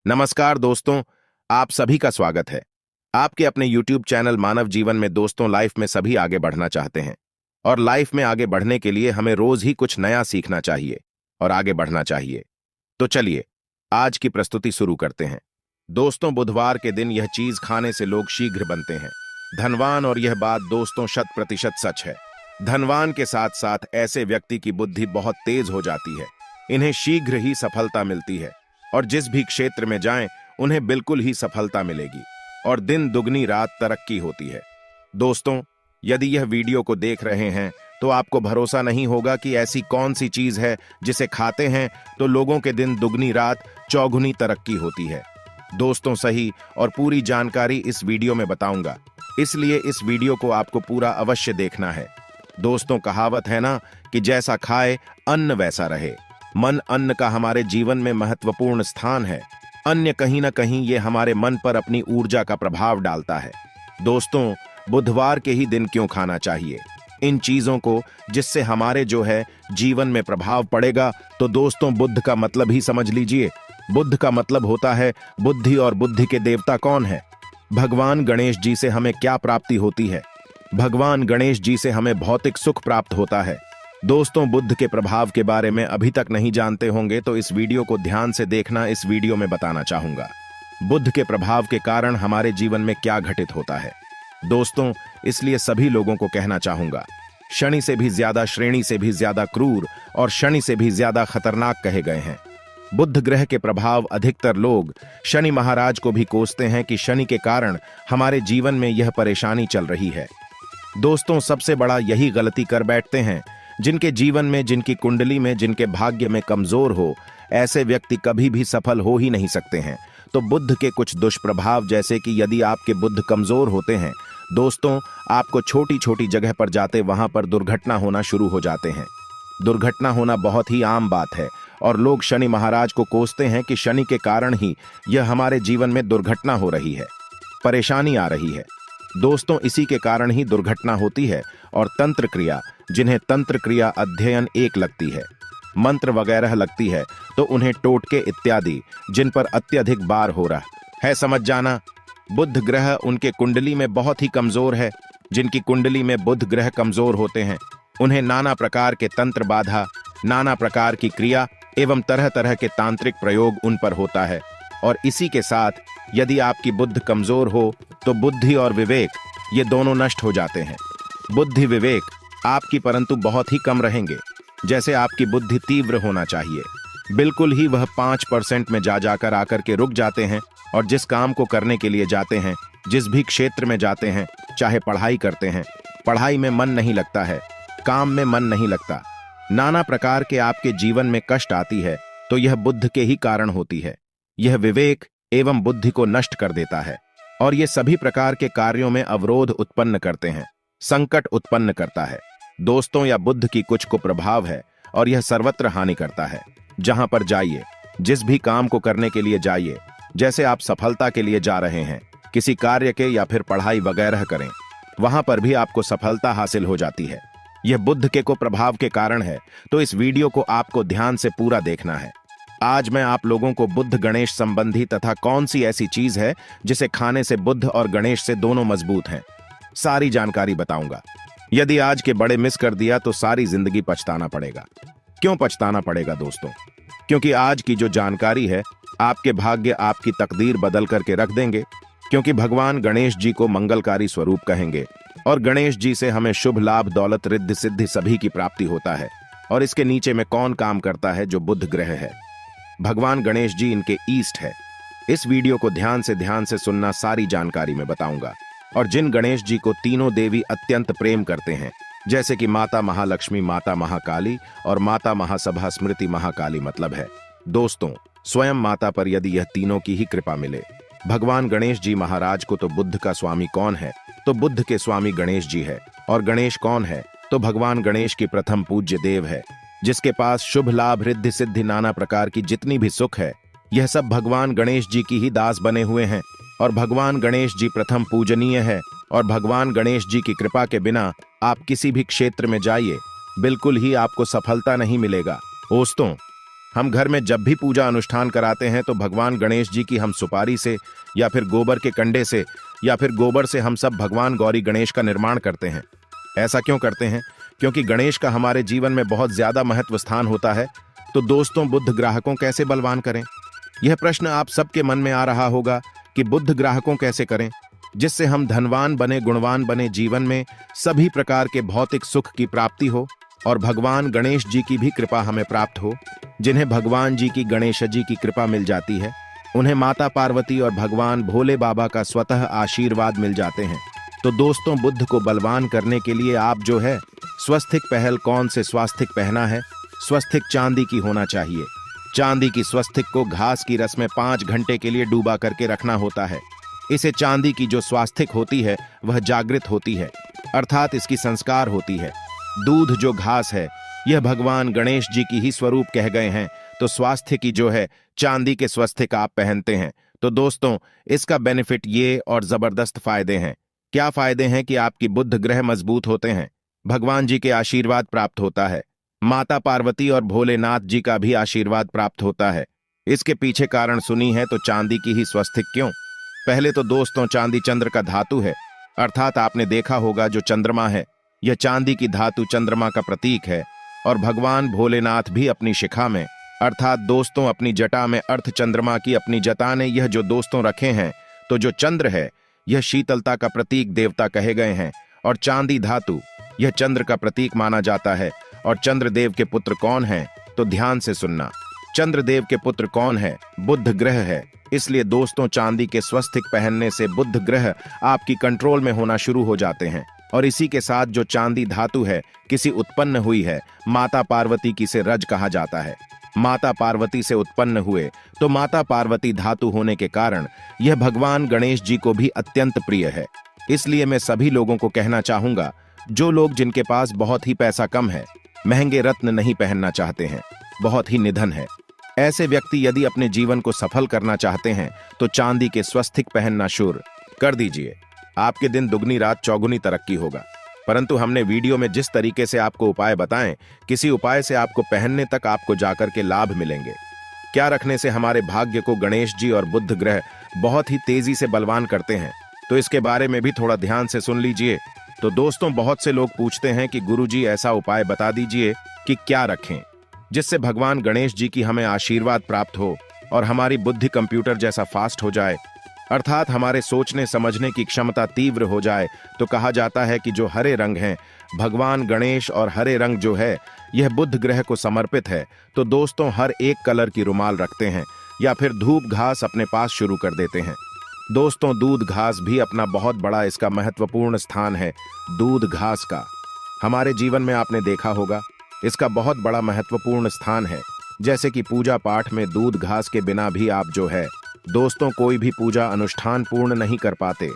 नमस्कार दोस्तों, आप सभी का स्वागत है। आपके अपने YouTube चैनल मानव जीवन में दोस्तों लाइफ में सभी आगे बढ़ना चाहते हैं और लाइफ में आगे बढ़ने के लिए हमें रोज ही कुछ नया सीखना चाहिए और आगे बढ़ना चाहिए। तो चलिए आज की प्रस्तुति शुरू करते हैं। दोस्तों, बुधवार के दिन यह चीज खाने से लोग शीघ्र बनते हैं धनवान, और यह बात दोस्तों 100% सच है। धनवान के साथ साथ ऐसे व्यक्ति की बुद्धि बहुत तेज हो जाती है, इन्हें शीघ्र ही सफलता मिलती है और जिस भी क्षेत्र में जाएं उन्हें बिल्कुल ही सफलता मिलेगी और दिन दुगनी रात तरक्की होती है। दोस्तों, यदि यह वीडियो को देख रहे हैं तो आपको भरोसा नहीं होगा कि ऐसी कौन सी चीज है जिसे खाते हैं तो लोगों के दिन दुगनी रात चौगुनी तरक्की होती है। दोस्तों, सही और पूरी जानकारी इस वीडियो में बताऊंगा, इसलिए इस वीडियो को आपको पूरा अवश्य देखना है। दोस्तों, कहावत है ना कि जैसा खाए अन्न वैसा रहे। मन अन्न का हमारे जीवन में महत्वपूर्ण स्थान है। अन्य कहीं ना कहीं ये हमारे मन पर अपनी ऊर्जा का प्रभाव डालता है। दोस्तों, बुधवार के ही दिन क्यों खाना चाहिए इन चीजों को जिससे हमारे जो है जीवन में प्रभाव पड़ेगा? तो दोस्तों, बुद्ध का मतलब ही समझ लीजिए। बुद्ध का मतलब होता है बुद्धि, और बुद्धि के देवता कौन है? भगवान गणेश जी से हमें क्या प्राप्ति होती है? भगवान गणेश जी से हमें भौतिक सुख प्राप्त होता है। दोस्तों, बुद्ध के प्रभाव के बारे में अभी तक नहीं जानते होंगे तो इस वीडियो को ध्यान से देखना। इस वीडियो में बताना चाहूंगा बुद्ध के प्रभाव के कारण हमारे जीवन में क्या घटित होता है। दोस्तों, इसलिए सभी लोगों को कहना चाहूंगा, शनि से भी ज्यादा, श्रेणी से भी ज्यादा क्रूर और शनि से भी ज्यादा खतरनाक कहे गए हैं। बुद्ध ग्रह के प्रभाव अधिकतर लोग शनि महाराज को भी कोसते हैं कि शनि के कारण हमारे जीवन में यह परेशानी चल रही है। दोस्तों, सबसे बड़ा यही गलती कर बैठते हैं जिनके जीवन में, जिनकी कुंडली में, जिनके भाग्य में कमजोर हो, ऐसे व्यक्ति कभी भी सफल हो ही नहीं सकते हैं। तो बुद्ध के कुछ दुष्प्रभाव, जैसे कि यदि आपके बुद्ध कमजोर होते हैं दोस्तों, आपको छोटी छोटी जगह पर जाते वहां पर दुर्घटना होना शुरू हो जाते हैं। दुर्घटना होना बहुत ही आम बात है और लोग शनि महाराज को कोसते हैं कि शनि के कारण ही यह हमारे जीवन में दुर्घटना हो रही है, परेशानी आ रही है। दोस्तों, इसी के कारण ही दुर्घटना होती है। और तंत्र क्रिया, जिन्हें तंत्र क्रिया अध्ययन एक लगती है, मंत्र वगैरह लगती है, तो उन्हें टोटके इत्यादि जिन पर अत्यधिक बार हो रहा है, समझ जाना। बुध ग्रह उनके कुंडली में बहुत ही कमजोर है। जिनकी कुंडली में बुध ग्रह कमजोर होते हैं उन्हें नाना प्रकार के तंत्र बाधा, नाना प्रकार की क्रिया एवं तरह तरह के तांत्रिक प्रयोग उन पर होता है। और इसी के साथ यदि आपकी बुद्ध कमजोर हो तो बुद्धि और विवेक ये दोनों नष्ट हो जाते हैं। बुद्धि विवेक आपकी परंतु बहुत ही कम रहेंगे। जैसे आपकी बुद्धि तीव्र होना चाहिए, बिल्कुल ही वह 5% में जा जाकर आकर के रुक जाते हैं। और जिस काम को करने के लिए जाते हैं, जिस भी क्षेत्र में जाते हैं, चाहे पढ़ाई करते हैं, पढ़ाई में मन नहीं लगता है, काम में मन नहीं लगता, नाना प्रकार के आपके जीवन में कष्ट आती है, तो यह बुद्ध के ही कारण होती है। यह विवेक एवं बुद्धि को नष्ट कर देता है और ये सभी प्रकार के कार्यों में अवरोध उत्पन्न करते हैं, संकट उत्पन्न करता है। दोस्तों, यह बुद्ध की कुछ कुप्रभाव है और यह सर्वत्र हानि करता है। जहां पर जाइए, जिस भी काम को करने के लिए जाइए, जैसे आप सफलता के लिए जा रहे हैं, किसी कार्य के या फिर पढ़ाई वगैरह करें, वहां पर भी आपको सफलता हासिल हो जाती है। यह बुद्ध के कुप्रभाव के कारण है। तो इस वीडियो को आपको ध्यान से पूरा देखना है। आज मैं आप लोगों को बुद्ध गणेश संबंधी तथा कौन सी ऐसी चीज है जिसे खाने से बुद्ध और गणेश से दोनों मजबूत हैं, सारी जानकारी बताऊंगा। यदि आज के बड़े मिस कर दिया तो सारी जिंदगी पछताना पड़ेगा। क्यों पछताना पड़ेगा दोस्तों? क्योंकि आज की जो जानकारी है आपके भाग्य, आपकी तकदीर बदल करके रख देंगे। क्योंकि भगवान गणेश जी को मंगलकारी स्वरूप कहेंगे और गणेश जी से हमें शुभ लाभ, दौलत, रिद्धि सिद्धि सभी की प्राप्ति होता है। और इसके नीचे में कौन काम करता है? जो बुध ग्रह है। भगवान गणेश जी इनके ईस्ट है। इस वीडियो को ध्यान से सुनना, सारी जानकारी में बताऊंगा। और जिन गणेश जी को तीनों देवी अत्यंत प्रेम करते हैं, जैसे कि माता महालक्ष्मी, माता महाकाली और माता महासभा स्मृति महाकाली, मतलब है दोस्तों स्वयं माता पर यदि यह तीनों की ही कृपा मिले। भगवान गणेश जी महाराज को तो बुद्ध का स्वामी कौन है? तो बुद्ध के स्वामी गणेश जी है। और गणेश कौन है? तो भगवान गणेश की प्रथम पूज्य देव है, जिसके पास शुभ लाभ, रिद्धि सिद्धि, नाना प्रकार की जितनी भी सुख है, यह सब भगवान गणेश जी की ही दास बने हुए हैं। और भगवान गणेश जी प्रथम पूजनीय है। और भगवान गणेश जी की कृपा के बिना आप किसी भी क्षेत्र में जाइए, बिल्कुल ही आपको सफलता नहीं मिलेगा। दोस्तों, हम घर में जब भी पूजा अनुष्ठान कराते हैं तो भगवान गणेश जी की हम सुपारी से या फिर गोबर के कंडे से या फिर गोबर से हम सब भगवान गौरी गणेश का निर्माण करते हैं। ऐसा क्यों करते हैं? क्योंकि गणेश का हमारे जीवन में बहुत ज्यादा महत्व स्थान होता है। तो दोस्तों, बुद्ध ग्राहकों कैसे बलवान करें? यह प्रश्न आप सबके मन में आ रहा होगा कि बुद्ध ग्राहकों कैसे करें जिससे हम धनवान बने, गुणवान बने, जीवन में सभी प्रकार के भौतिक सुख की प्राप्ति हो और भगवान गणेश जी की भी कृपा हमें प्राप्त हो। जिन्हें भगवान जी की, गणेश जी की कृपा मिल जाती है, उन्हें माता पार्वती और भगवान भोले बाबा का स्वतः आशीर्वाद मिल जाते हैं। तो दोस्तों, बुद्ध को बलवान करने के लिए आप जो है स्वस्तिक पहल कौन से स्वास्तिक पहना है? स्वस्तिक चांदी की होना चाहिए। चांदी की स्वस्तिक को घास की रस में 5 घंटे के लिए डूबा करके रखना होता है। इसे चांदी की जो स्वास्तिक होती है वह जागृत होती है, अर्थात इसकी संस्कार होती है। दूध जो घास है यह भगवान गणेश जी की ही स्वरूप कह गए हैं। तो स्वास्थ्य की जो है चांदी के स्वस्तिक आप पहनते हैं। तो दोस्तों, इसका बेनिफिट ये और जबरदस्त फायदे हैं। क्या फायदे हैं कि आपकी बुद्ध ग्रह मजबूत होते हैं, भगवान जी के आशीर्वाद प्राप्त होता है, माता पार्वती और भोलेनाथ जी का भी आशीर्वाद प्राप्त होता है। इसके पीछे कारण सुनी है तो चांदी की ही स्वस्तिक क्यों? पहले तो दोस्तों, चांदी चंद्र का धातु है, अर्थात आपने देखा होगा जो चंद्रमा है यह चांदी की धातु चंद्रमा का प्रतीक है। और भगवान भोलेनाथ भी अपनी शिखा में, अर्थात दोस्तों अपनी जटा में अर्थ चंद्रमा की अपनी जटा ने यह जो दोस्तों रखे हैं, तो जो चंद्र है यह शीतलता का प्रतीक देवता कहे गए हैं और चांदी धातु यह चंद्र का प्रतीक माना जाता है। और चंद्रदेव के पुत्र कौन हैं? तो ध्यान से सुनना, चंद्रदेव के पुत्र कौन है? बुद्ध ग्रह है। इसलिए दोस्तों, चांदी के स्वस्तिक पहनने से बुद्ध ग्रह आपकी कंट्रोल में होना शुरू हो जाते हैं। और इसी के साथ जो चांदी धातु है किसी उत्पन्न हुई है, माता पार्वती की से रज कहा जाता है। माता पार्वती से उत्पन्न हुए तो माता पार्वती धातु होने के कारण यह भगवान गणेश जी को भी अत्यंत प्रिय है। इसलिए मैं सभी लोगों को कहना चाहूंगा, जो लोग जिनके पास बहुत ही पैसा कम है, महंगे रत्न नहीं पहनना चाहते हैं, बहुत ही निधन है, ऐसे व्यक्ति यदि अपने जीवन को सफल करना चाहते हैं तो चांदी के स्वस्तिक पहनना शुरू कर दीजिए। आपके दिन दुगनी रात चौगुनी तरक्की होगा। परंतु हमने वीडियो में जिस तरीके से आपको उपाय बताएं, किसी उपाय से आपको पहनने तक आपको जाकर के लाभ मिलेंगे। क्या रखने से हमारे भाग्य को गणेश जी और बुद्ध ग्रह बहुत ही तेजी से बलवान करते हैं, तो इसके बारे में भी थोड़ा ध्यान से सुन लीजिए। तो दोस्तों, बहुत से लोग पूछते हैं कि गुरुजी ऐसा उपाय बता दीजिए कि क्या रखें जिससे भगवान गणेश जी की हमें आशीर्वाद प्राप्त हो और हमारी बुद्धि कंप्यूटर जैसा फास्ट हो जाए, अर्थात हमारे सोचने समझने की क्षमता तीव्र हो जाए। तो कहा जाता है कि जो हरे रंग हैं, भगवान गणेश और हरे रंग जो है यह बुद्ध ग्रह को समर्पित है। तो दोस्तों, हर एक कलर की रुमाल रखते हैं या फिर धूप घास अपने पास शुरू कर देते हैं। दोस्तों, दूध घास भी अपना बहुत बड़ा इसका महत्वपूर्ण स्थान है। दूध घास का हमारे जीवन में आपने देखा होगा, इसका बहुत बड़ा महत्वपूर्ण स्थान है। जैसे कि पूजा पाठ में दूध घास के बिना भी आप जो है दोस्तों कोई भी पूजा अनुष्ठान पूर्ण नहीं कर पाते।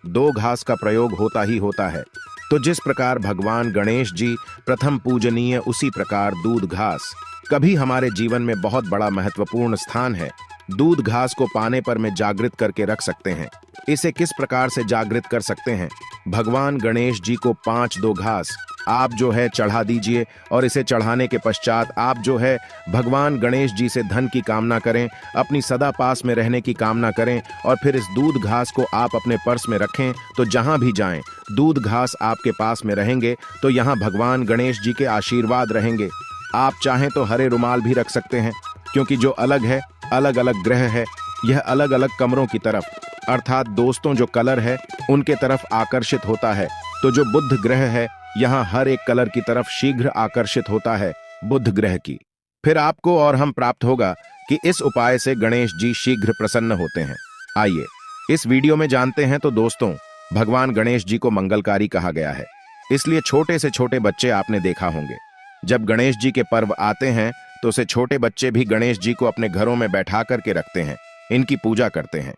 2 घास का प्रयोग होता ही होता है। तो जिस प्रकार भगवान गणेश जी प्रथम पूजनीय, उसी प्रकार दूध घास कभी हमारे जीवन में बहुत बड़ा महत्वपूर्ण स्थान है। दूध घास को पाने पर में जागृत करके रख सकते हैं। इसे किस प्रकार से जागृत कर सकते हैं? भगवान गणेश जी को 5-2 घास आप जो है चढ़ा दीजिए और इसे चढ़ाने के पश्चात आप जो है भगवान गणेश जी से धन की कामना करें, अपनी सदा पास में रहने की कामना करें और फिर इस दूध घास को आप अपने पर्स में रखें। तो जहां भी जाएं, दूध घास आपके पास में रहेंगे तो यहां भगवान गणेश जी के आशीर्वाद रहेंगे। आप चाहें तो हरे रुमाल भी रख सकते हैं, क्योंकि जो अलग है, अलग अलग ग्रह है, यह अलग अलग कमरों की तरफ, अर्थात दोस्तों जो कलर है उनके तरफ आकर्षित होता है। तो जो बुद्ध ग्रह है यहाँ हर एक कलर की तरफ शीघ्र आकर्षित होता है बुद्ध ग्रह की। फिर आपको और हम प्राप्त होगा कि इस उपाय से गणेश जी शीघ्र प्रसन्न होते हैं। आइए इस वीडियो में जानते हैं। तो दोस्तों, भगवान गणेश जी को मंगलकारी कहा गया है, इसलिए छोटे से छोटे बच्चे आपने देखा होंगे, जब गणेश जी के पर्व आते हैं तो उसे छोटे बच्चे भी गणेश जी को अपने घरों में बैठा करके रखते हैं, इनकी पूजा करते हैं।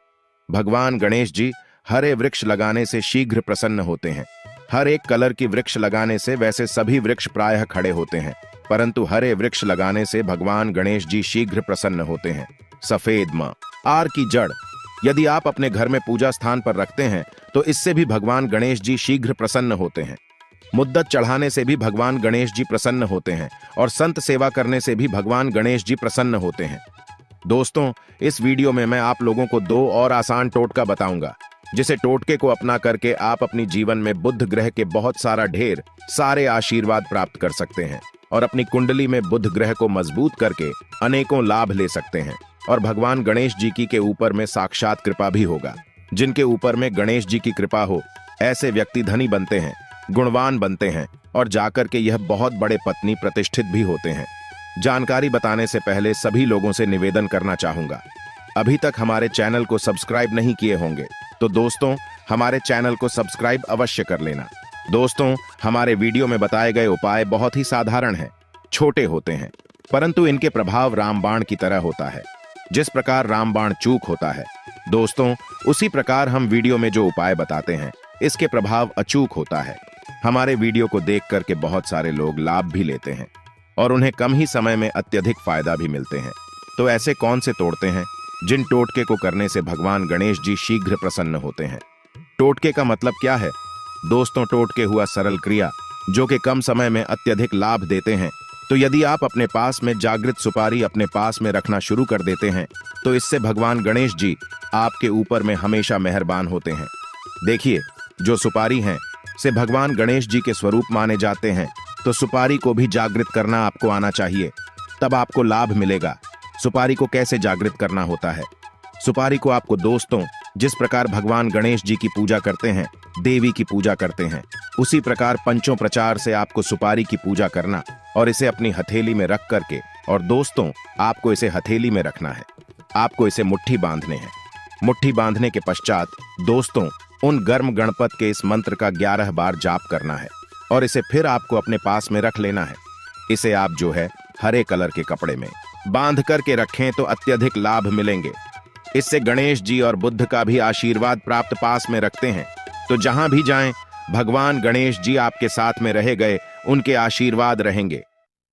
भगवान गणेश जी हरे वृक्ष लगाने से शीघ्र प्रसन्न होते हैं। हर एक कलर की वृक्ष लगाने से वैसे सभी वृक्ष प्रायः खड़े होते हैं, परंतु हरे वृक्ष लगाने से भगवान गणेश जी शीघ्र प्रसन्न होते हैं। सफेद मां आर की जड़ यदि आप अपने घर में पूजा स्थान पर रखते हैं तो इससे भी भगवान गणेश जी शीघ्र प्रसन्न होते हैं। मुद्दत चढ़ाने से भी भगवान गणेश जी प्रसन्न होते हैं और संत सेवा करने से भी भगवान गणेश जी प्रसन्न होते हैं। दोस्तों, इस वीडियो में मैं आप लोगों को 2 और आसान टोटका बताऊंगा, जिसे टोटके को अपना करके आप अपनी जीवन में बुध ग्रह के बहुत ढेर सारे आशीर्वाद प्राप्त कर सकते हैं और अपनी कुंडली में बुध ग्रह को मजबूत करके अनेकों लाभ ले सकते हैं। और भगवान गणेश जी की के ऊपर में साक्षात कृपा भी होगा। जिनके ऊपर में गणेश जी की कृपा हो, ऐसे व्यक्ति धनी बनते हैं, गुणवान बनते हैं और जाकर के यह बहुत बड़े पत्नी प्रतिष्ठित भी होते हैं। जानकारी बताने से पहले सभी लोगों से निवेदन करना चाहूंगा, अभी तक हमारे चैनल को सब्सक्राइब नहीं किए होंगे तो दोस्तों हमारे चैनल को सब्सक्राइब अवश्य कर लेना। दोस्तों, हमारे वीडियो में बताए गए उपाय बहुत ही साधारण हैं, छोटे होते हैं, परंतु इनके प्रभाव रामबाण की तरह होता है। जिस प्रकार रामबाण चूक होता है दोस्तों, उसी प्रकार हम वीडियो में जो उपाय बताते हैं इसके प्रभाव अचूक होता है। हमारे वीडियो को देख करके बहुत सारे लोग लाभ भी लेते हैं और उन्हें कम ही समय में अत्यधिक फायदा भी मिलते हैं। तो ऐसे कौन से तोड़ते हैं जिन टोटके को करने से भगवान गणेश जी शीघ्र प्रसन्न होते हैं? टोटके का मतलब क्या है दोस्तों? टोटके हुआ सरल क्रिया जो कि कम समय में अत्यधिक लाभ देते हैं। तो यदि आप अपने पास में जागृत सुपारी अपने पास में रखना शुरू कर देते हैं तो इससे भगवान गणेश जी आपके ऊपर में हमेशा मेहरबान होते हैं। देखिए, जो सुपारी हैं से भगवान गणेश जी के स्वरूप माने जाते हैं, तो सुपारी को भी जागृत करना आपको आना चाहिए, तब आपको लाभ मिलेगा। सुपारी को कैसे जागृत करना होता है? सुपारी को आपको दोस्तों जिस प्रकार भगवान गणेश जी की पूजा करते हैं, देवी की पूजा करते हैं, उसी प्रकार पंचों प्रचार से आपको सुपारी की पूजा करना और इसे अपनी हथेली में रख करके, और दोस्तों आपको इसे हथेली में रखना है, आपको इसे मुट्ठी बांधने हैं। मुट्ठी बांधने के पश्चात दोस्तों उन गर्म गणपत के इस मंत्र का 11 बार जाप करना है और इसे फिर आपको अपने पास में रख लेना है। इसे आप जो है हरे कलर के कपड़े में बांध करके रखें तो अत्यधिक लाभ मिलेंगे। इससे गणेश जी और बुद्ध का भी आशीर्वाद प्राप्त पास में रखते हैं, तो जहां भी जाएं भगवान गणेश जी आपके साथ में रहे गए, उनके आशीर्वाद रहेंगे।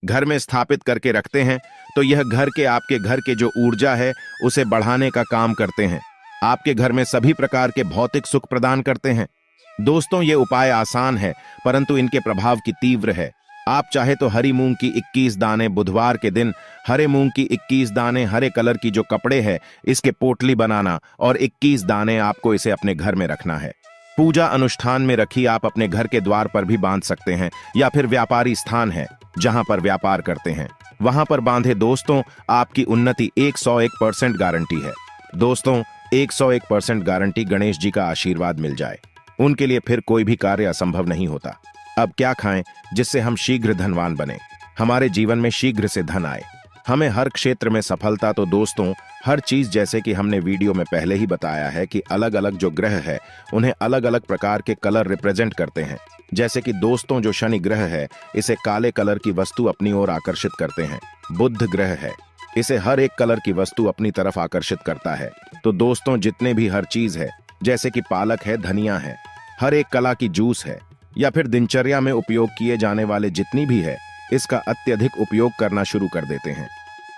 घर में स्थापित करके रखते हैं तो यह घर के आपके घर के जो ऊर्जा है उसे बढ़ाने का काम करते हैं, आपके घर में सभी प्रकार के भौतिक सुख प्रदान करते हैं। दोस्तों, ये उपाय आसान है परंतु इनके प्रभाव की तीव्र है। आप चाहे तो हरी मूंग की 21 दाने बुधवार के दिन, हरे मूंग की 21 दाने हरे कलर की जो कपड़े है इसके पोटली बनाना और 21 दाने आपको इसे अपने घर में रखना है। पूजा अनुष्ठान में रखी आप अपने घर के द्वार पर भी बांध सकते हैं या फिर व्यापारी स्थान है जहां पर व्यापार करते हैं वहां पर बांधे। दोस्तों, आपकी उन्नति 101% गारंटी है। दोस्तों, 101% गारंटी गणेश जी का आशीर्वाद मिल जाए, उनके लिए फिर कोई भी कार्य असंभव नहीं होता। अब क्या खाएं जिससे हम शीघ्र धनवान बने, हमारे जीवन में शीघ्र से धन आए, हमें हर क्षेत्र में सफलता? तो दोस्तों हर चीज जैसे कि हमने वीडियो में पहले ही बताया है कि अलग अलग जो ग्रह है उन्हें अलग अलग प्रकार के कलर रिप्रेजेंट करते हैं। जैसे कि दोस्तों जो शनि ग्रह है इसे काले कलर की वस्तु अपनी ओर आकर्षित करते हैं। बुध ग्रह है, इसे हर एक कलर की वस्तु अपनी तरफ आकर्षित करता है। तो दोस्तों जितने भी हर चीज है, जैसे कि पालक है, धनिया है, हर एक कला की जूस है या फिर दिनचर्या में उपयोग किए जाने वाले जितनी भी है, इसका अत्यधिक उपयोग करना शुरू कर देते हैं।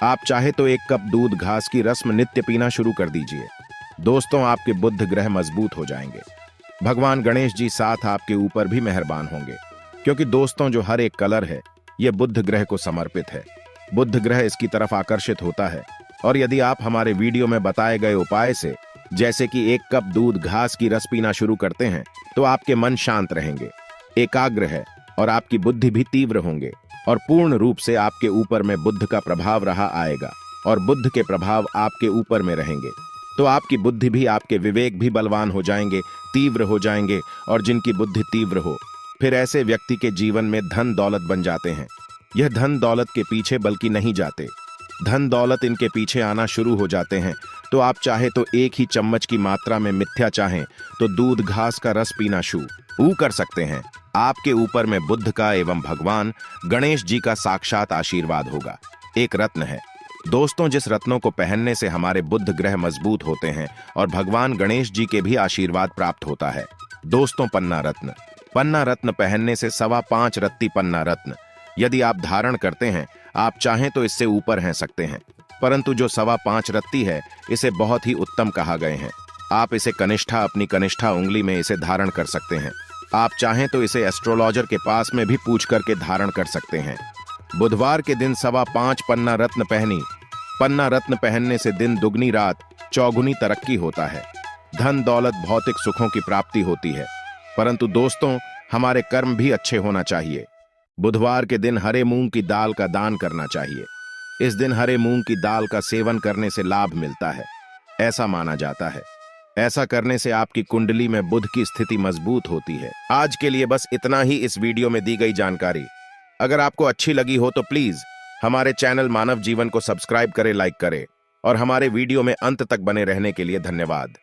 आप चाहे तो 1 कप दूध घास की रस्म नित्य पीना शुरू कर दीजिए। दोस्तों, आपके बुध ग्रह मजबूत हो जाएंगे। भगवान गणेश जी साथ आपके ऊपर भी मेहरबान होंगे, क्योंकि दोस्तों जो हर एक कलर है यह बुध ग्रह को समर्पित है। बुध ग्रह इसकी तरफ आकर्षित होता है और यदि आप हमारे वीडियो में बताए गए उपाय से जैसे कि 1 कप दूध घास की रस पीना शुरू करते हैं तो आपके मन शांत रहेंगे, एकाग्र है और आपकी बुद्धि भी तीव्र होंगे और पूर्ण रूप से आपके ऊपर में बुद्ध का प्रभाव रहा आएगा और बुद्ध के प्रभाव आपके ऊपर में रहेंगे। तो आपकी बुद्धि भी, आपके विवेक भी बलवान हो जाएंगे, तीव्र हो जाएंगे। और जिनकी बुद्धि तीव्र हो फिर ऐसे व्यक्ति के जीवन में धन दौलत बन जाते हैं। यह धन दौलत के पीछे बल्कि नहीं जाते, धन दौलत इनके पीछे आना शुरू हो जाते हैं। तो आप चाहे तो 1 ही चम्मच की मात्रा में मिथ्या चाहें तो दूध घास का रस पीना शुरू कर सकते हैं। आपके ऊपर में बुद्ध का एवं भगवान गणेश जी का साक्षात आशीर्वाद होगा। एक रत्न है दोस्तों, जिस रत्नों को पहनने से हमारे बुध ग्रह मजबूत होते हैं और भगवान गणेश जी के भी आशीर्वाद प्राप्त होता है। दोस्तों, पन्ना रत्न। पन्ना रत्न पहनने से 5.25 रत्ती पन्ना रत्न यदि आप धारण करते हैं, आप चाहें तो इससे ऊपर हैं सकते हैं, परंतु जो 5.25 रत्ती है इसे बहुत ही उत्तम कहा गए हैं। आप इसे कनिष्ठा, अपनी कनिष्ठा उंगली में इसे धारण कर सकते हैं। आप चाहें तो इसे एस्ट्रोलॉजर के पास में भी पूछ करके धारण कर सकते हैं। बुधवार के दिन 5.25 पन्ना रत्न पहनी। पन्ना रत्न पहनने से दिन दुगनी रात चौगुनी तरक्की होता है। धन दौलत भौतिक सुखों की प्राप्ति होती है, परंतु दोस्तों हमारे कर्म भी अच्छे होना चाहिए। बुधवार के दिन हरे मूंग की दाल का दान करना चाहिए। इस दिन हरे मूंग की दाल का सेवन करने से लाभ मिलता है, ऐसा माना जाता है। ऐसा करने से आपकी कुंडली में बुध की स्थिति मजबूत होती है। आज के लिए बस इतना ही इस वीडियो में दी गई जानकारी। अगर आपको अच्छी लगी हो तो प्लीज हमारे चैनल मानव जीवन को सब्सक्राइब करें, लाइक करें और हमारे वीडियो में अंत तक बने रहने के लिए धन्यवाद।